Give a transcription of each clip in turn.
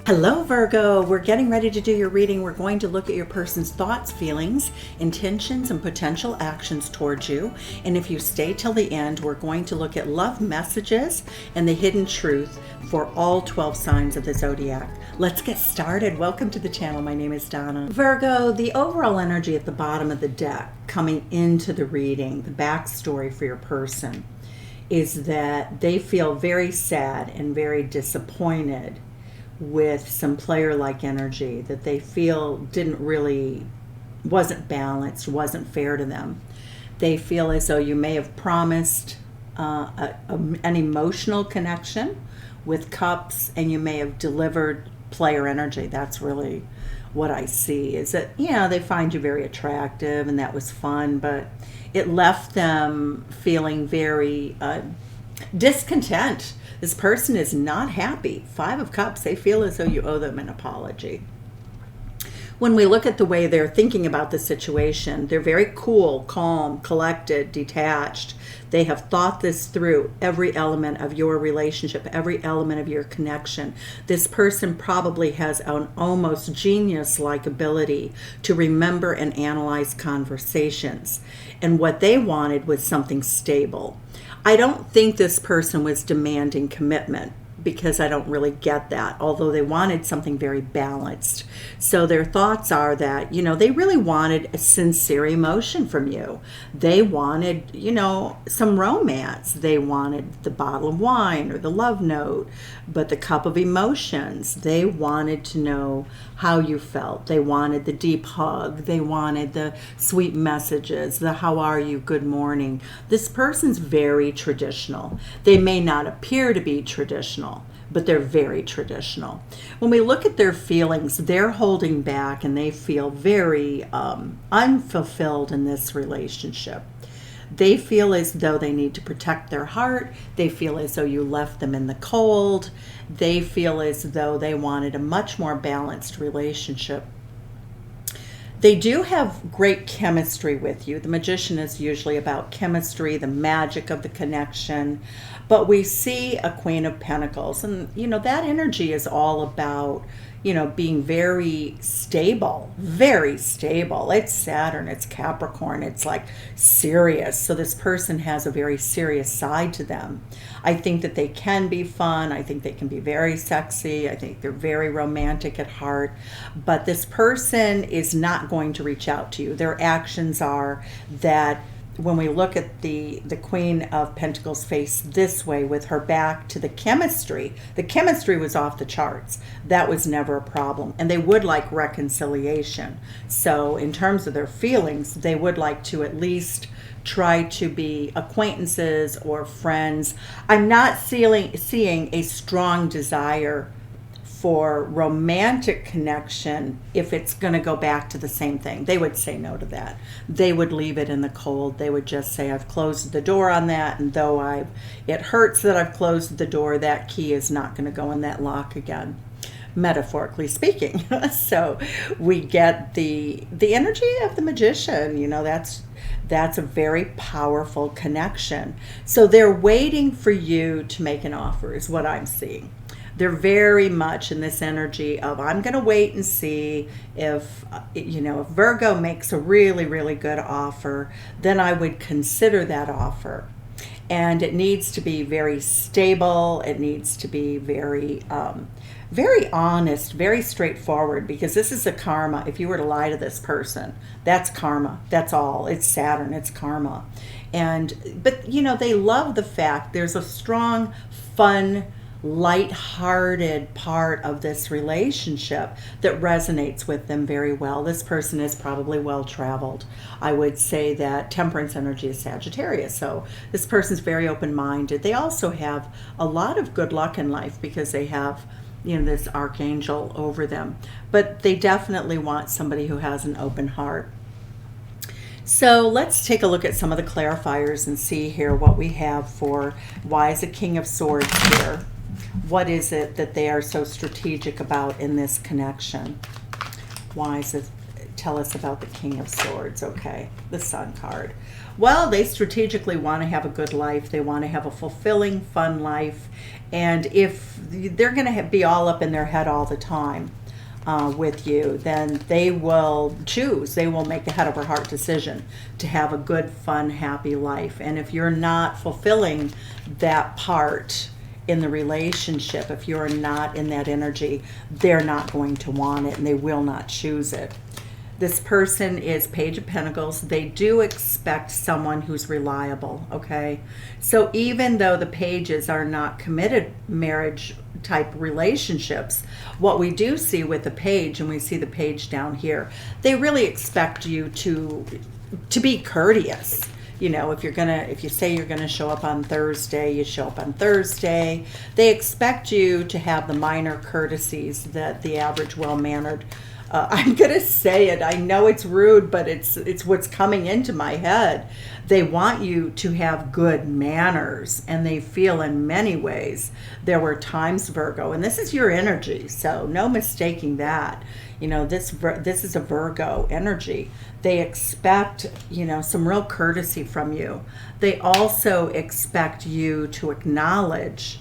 Hello, Virgo. We're getting ready to do your reading. We're going to look at your person's thoughts, feelings, intentions, and potential actions towards you. And if you stay till the end, we're going to look at love messages and the hidden truth for all 12 signs of the zodiac. Let's get started. Welcome to the channel. My name is Donna. Virgo, the overall energy at the bottom of the deck coming into the reading, the backstory for your person, is that they feel very sad and very disappointed with some player-like energy that they feel wasn't balanced, wasn't fair to them. They feel as though you may have promised an emotional connection with cups, and you may have delivered player energy. That's really what I see, is that, they find you very attractive and that was fun, but it left them feeling very discontent. This person is not happy. 5 of Cups, they feel as though you owe them an apology. When we look at the way they're thinking about the situation, they're very cool, calm, collected, detached. They have thought this through, every element of your relationship, every element of your connection. This person probably has an almost genius-like ability to remember and analyze conversations. And what they wanted was something stable. I don't think this person was demanding commitment, because I don't really get that, although they wanted something very balanced. So their thoughts are that, they really wanted a sincere emotion from you. They wanted, some romance. They wanted the bottle of wine or the love note, but the cup of emotions. They wanted to know how you felt. They wanted the deep hug. They wanted the sweet messages, the how are you, good morning. This person's very traditional. They may not appear to be traditional, but they're very traditional. When we look at their feelings, they're holding back and they feel very unfulfilled in this relationship. They feel as though they need to protect their heart. They feel as though you left them in the cold. They feel as though they wanted a much more balanced relationship. They do have great chemistry with you. The Magician is usually about chemistry, the magic of the connection. But we see a Queen of Pentacles. And, that energy is all about, being very stable, very stable. It's Saturn, it's Capricorn, it's like serious. So this person has a very serious side to them. I think that they can be fun. I think they can be very sexy. I think they're very romantic at heart. But this person is not going to reach out to you. Their actions are that when we look at the Queen of Pentacles face this way with her back to the chemistry was off the charts. That was never a problem. And they would like reconciliation. So in terms of their feelings, they would like to at least try to be acquaintances or friends. I'm not seeing a strong desire for romantic connection if it's going to go back to the same thing. They would say no to that. They would leave it in the cold. They would just say, I've closed the door on that, and though it hurts that I've closed the door, that key is not going to go in that lock again, metaphorically speaking. So we get the energy of the Magician. That's a very powerful connection. So they're waiting for you to make an offer is what I'm seeing. They're very much in this energy of, I'm going to wait and see if Virgo makes a really, really good offer, then I would consider that offer. And it needs to be very stable. It needs to be very, very honest, very straightforward, because this is a karma. If you were to lie to this person, that's karma. That's all. It's Saturn. It's karma. But they love the fact there's a strong, fun, light-hearted part of this relationship that resonates with them very well. This person is probably well-traveled. I would say that Temperance energy is Sagittarius, so this person's very open-minded. They also have a lot of good luck in life because they have this archangel over them, but they definitely want somebody who has an open heart. So let's take a look at some of the clarifiers and see here what we have for why is the King of Swords here. What is it that they are so strategic about in this connection? Why is it tell us about the King of Swords. Okay, the Sun card. Well, they strategically want to have a good life. They want to have a fulfilling, fun life. And if they're going to be all up in their head all the time with you, then they will choose. They will make a head over heart decision to have a good, fun, happy life. And if you're not fulfilling that part in the relationship, if you're not in that energy, they're not going to want it and they will not choose it. This person is Page of Pentacles. They do expect someone who's reliable, okay? So even though the pages are not committed marriage type relationships, what we do see with the page, and we see the page down here, they really expect you to be courteous. You know, if you say you're gonna show up on Thursday, you show up on Thursday. They expect you to have the minor courtesies that the average well-mannered, I'm gonna say it, I know it's rude, but it's what's coming into my head. They want you to have good manners, and they feel in many ways there were times, Virgo, and this is your energy, so no mistaking that. You know, this is a Virgo energy. They expect, you know, some real courtesy from you. They also expect you to acknowledge,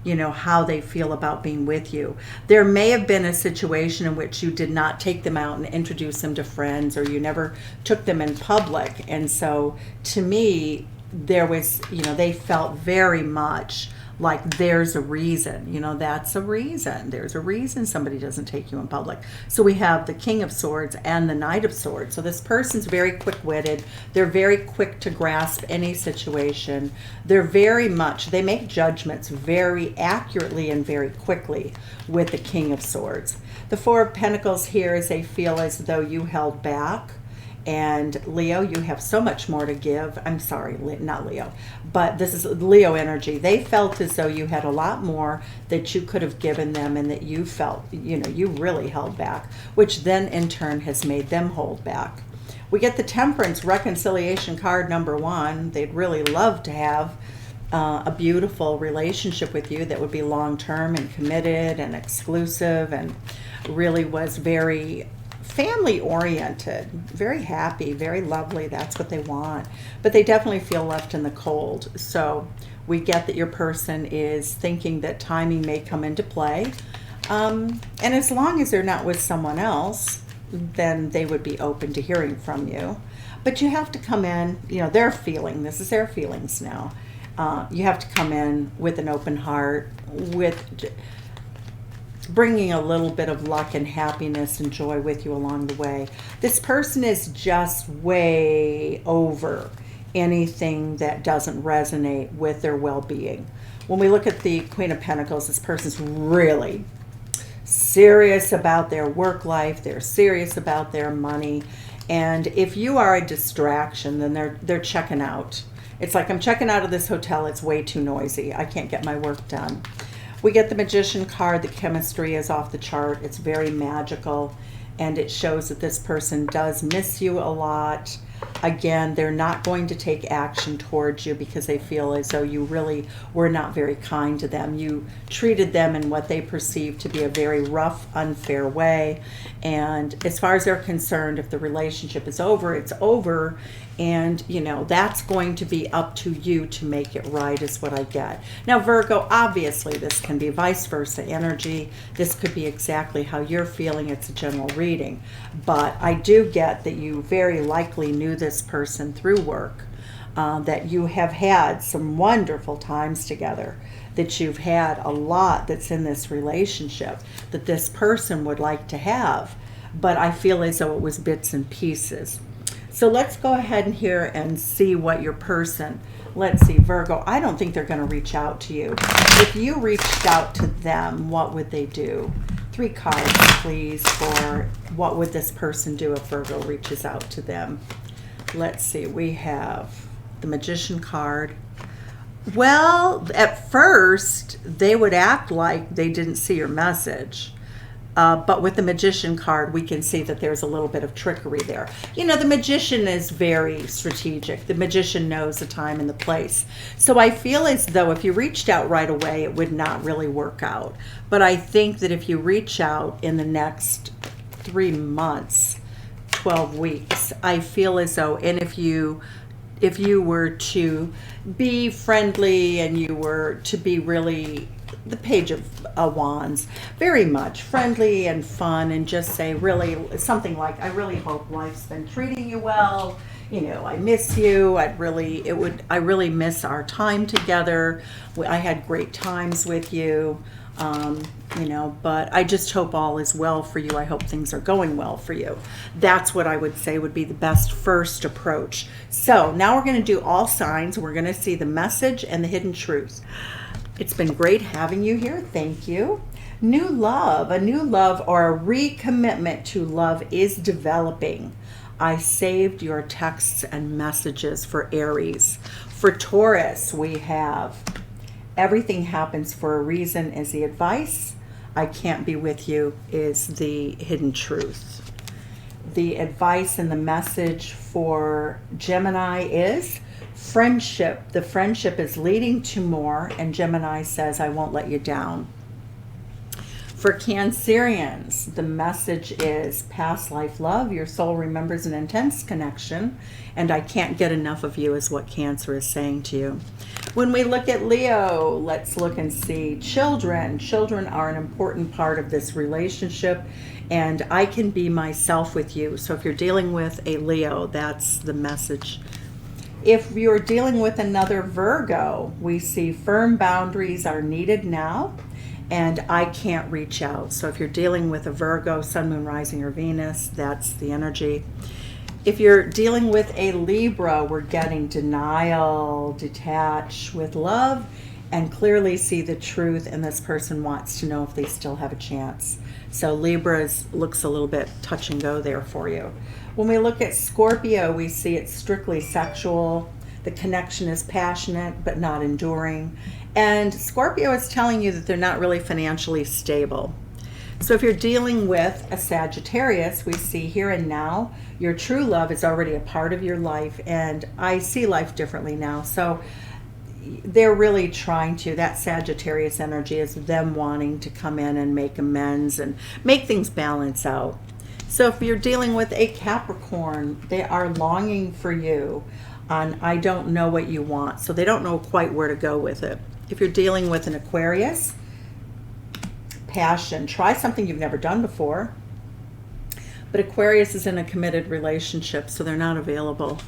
you know, how they feel about being with you. There may have been a situation in which you did not take them out and introduce them to friends, or you never took them in public. And so to me, there was, you know, they felt very much like there's a reason, you know, that's a reason. There's a reason somebody doesn't take you in public. So we have the King of Swords and the Knight of Swords. So this person's very quick-witted. They're very quick to grasp any situation. They're very much, they make judgments very accurately and very quickly with the King of Swords. The Four of Pentacles here is they feel as though you held back. And Leo, you have so much more to give. I'm sorry, not Leo, but this is Leo energy. They felt as though you had a lot more that you could have given them, and that you felt, you know, you really held back, which then in turn has made them hold back. We get the Temperance reconciliation card number 1. They'd really love to have a beautiful relationship with you that would be long-term and committed and exclusive, and really was very family oriented, very happy, very lovely. That's what they want, but they definitely feel left in the cold. So we get that your person is thinking that timing may come into play, and as long as they're not with someone else, then they would be open to hearing from you. But you have to come in, you know, they're feeling, this is their feelings now. You have to come in with an open heart, with bringing a little bit of luck and happiness and joy with you along the way. This person is just way over anything that doesn't resonate with their well-being. When we look at the Queen of Pentacles, this person's really serious about their work life. They're serious about their money. And if you are a distraction, then they're checking out. It's like, I'm checking out of this hotel. It's way too noisy. I can't get my work done. We get the Magician card. The chemistry is off the chart. It's very magical, and it shows that this person does miss you a lot. Again, they're not going to take action towards you because they feel as though you really were not very kind to them. You treated them in what they perceive to be a very rough, unfair way. And as far as they're concerned, if the relationship is over, it's over. And, you know, that's going to be up to you to make it right, is what I get. Now, Virgo, obviously this can be vice versa energy. This could be exactly how you're feeling. It's a general reading. But I do get that you very likely knew this person through work, that you have had some wonderful times together, that you've had a lot that's in this relationship that this person would like to have. But I feel as though it was bits and pieces. So let's go ahead and here and see what your person, let's see, Virgo, I don't think they're going to reach out to you. If you reached out to them, what would they do? 3 cards, please, for what would this person do if Virgo reaches out to them. Let's see, we have the Magician card. Well, at first, they would act like they didn't see your message. But with the Magician card, we can see that there's a little bit of trickery there. You know, the Magician is very strategic. The Magician knows the time and the place. So I feel as though if you reached out right away, it would not really work out. But I think that if you reach out in the next 3 months, 12 weeks, I feel as though, and if you were to be friendly and you were to be really the Page of Wands, very much friendly and fun, and just say really something like, I really hope life's been treating you well. You know, I miss you. I really miss our time together. I had great times with you. You know, but I just hope all is well for you. I hope things are going well for you. That's what I would say would be the best first approach. So now we're going to do all signs. We're going to see the message and the hidden truth. It's been great having you here. Thank you. New love, a new love or a recommitment to love is developing. I saved your texts and messages for Aries. For Taurus, we have everything happens for a reason is the advice. I can't be with you is the hidden truth. The advice and the message for Gemini is friendship. The friendship is leading to more, and Gemini says, I won't let you down. For Cancerians, the message is past life love. Your soul remembers an intense connection, and I can't get enough of you is what Cancer is saying to you. When we look at Leo, let's look and see children. Children are an important part of this relationship, and I can be myself with you. So if you're dealing with a Leo, that's the message. If you're dealing with another Virgo, we see firm boundaries are needed now, and I can't reach out. So if you're dealing with a Virgo, Sun, Moon, Rising, or Venus, that's the energy. If you're dealing with a Libra, we're getting denial, detach with love, and clearly see the truth, and this person wants to know if they still have a chance. So Libra looks a little bit touch and go there for you. When we look at Scorpio, we see it's strictly sexual. The connection is passionate but not enduring. And Scorpio is telling you that they're not really financially stable. So if you're dealing with a Sagittarius, we see here and now, your true love is already a part of your life, and I see life differently now. So they're really trying to, that Sagittarius energy is them wanting to come in and make amends and make things balance out. So if you're dealing with a Capricorn, they are longing for you on I don't know what you want. So they don't know quite where to go with it. If you're dealing with an Aquarius, passion. Try something you've never done before. But Aquarius is in a committed relationship, so they're not available.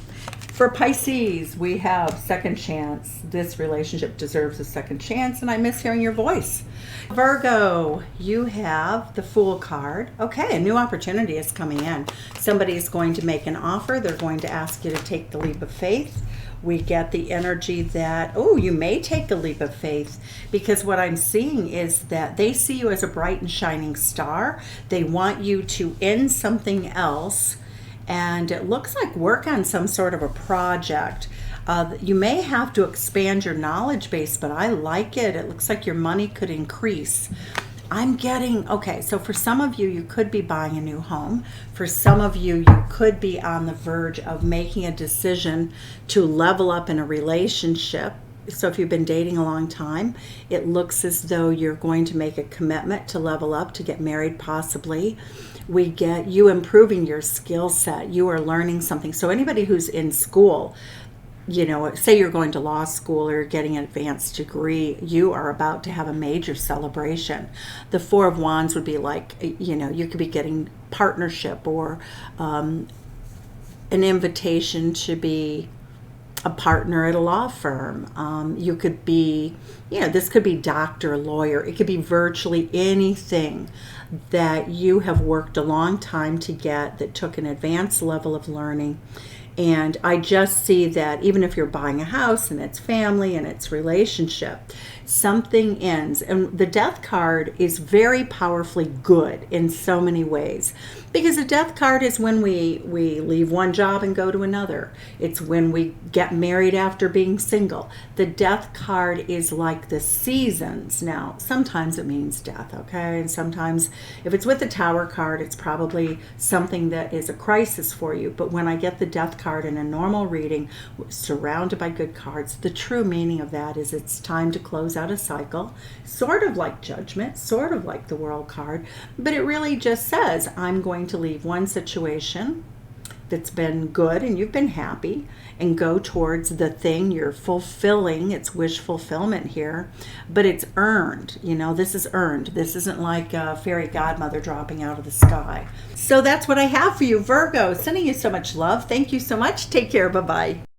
For Pisces, we have second chance. This relationship deserves a second chance, and I miss hearing your voice. Virgo, you have the Fool card. Okay, a new opportunity is coming in. Somebody is going to make an offer. They're going to ask you to take the leap of faith. We get the energy that, oh, you may take a leap of faith, because what I'm seeing is that they see you as a bright and shining star. They want you to end something else, and it looks like work on some sort of a project. You may have to expand your knowledge base, but I like it. It looks like your money could increase. I'm getting, okay, so for some of you, you could be buying a new home. For some of you, you could be on the verge of making a decision to level up in a relationship. So if you've been dating a long time, it looks as though you're going to make a commitment to level up, to get married possibly. We get you improving your skill set. You are learning something. So anybody who's in school, you know, say you're going to law school or getting an advanced degree, you are about to have a major celebration. The Four of Wands would be like, you know, you could be getting partnership or an invitation to be a partner at a law firm. You could be, you know, this could be doctor, lawyer. It could be virtually anything that you have worked a long time to get, that took an advanced level of learning. And I just see that even if you're buying a house and it's family and it's relationship, something ends. And the Death card is very powerfully good in so many ways, because the Death card is when we leave one job and go to another. It's when we get married after being single. The Death card is like the seasons. Now, sometimes it means death, okay? And sometimes if it's with the Tower card, it's probably something that is a crisis for you. But when I get the Death card in a normal reading, surrounded by good cards, the true meaning of that is it's time to close out a cycle, sort of like Judgment, sort of like the World card, but it really just says, I'm going to leave one situation that's been good and you've been happy, and go towards the thing you're fulfilling. It's wish fulfillment here, but it's earned. This is earned. This isn't like a fairy godmother dropping out of the sky. So that's what I have for you, Virgo. Sending you so much love. Thank you so much. Take care. Bye-bye.